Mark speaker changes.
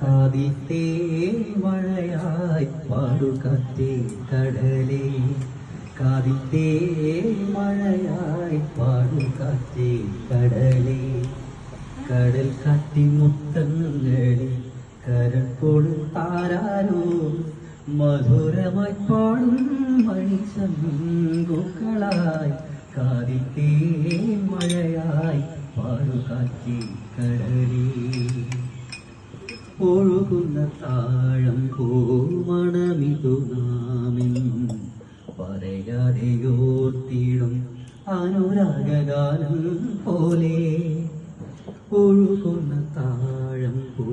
Speaker 1: കാതിത്തേ മഴയായി പാടുകാറ്റേ കടലേ കാതിത്തേ മഴയായി പാടുകാറ്റേ കടലേ കടൽ കാറ്റി മുത്തങ്ങളെ കരൾ കൊടുത്താരോ മധുരമായി പാടും മണിശങ്കുകളായി കാതിത്തേ മഴയായി പാടുകാറ്റേ കടലേ ഒഴുകുന്ന താഴം പൂമണമിതു നാമെന്നും പറയാതെയോർത്തിടും അനുരാഗഗാനം പോലെ ഒഴുകുന്ന താഴം പൂ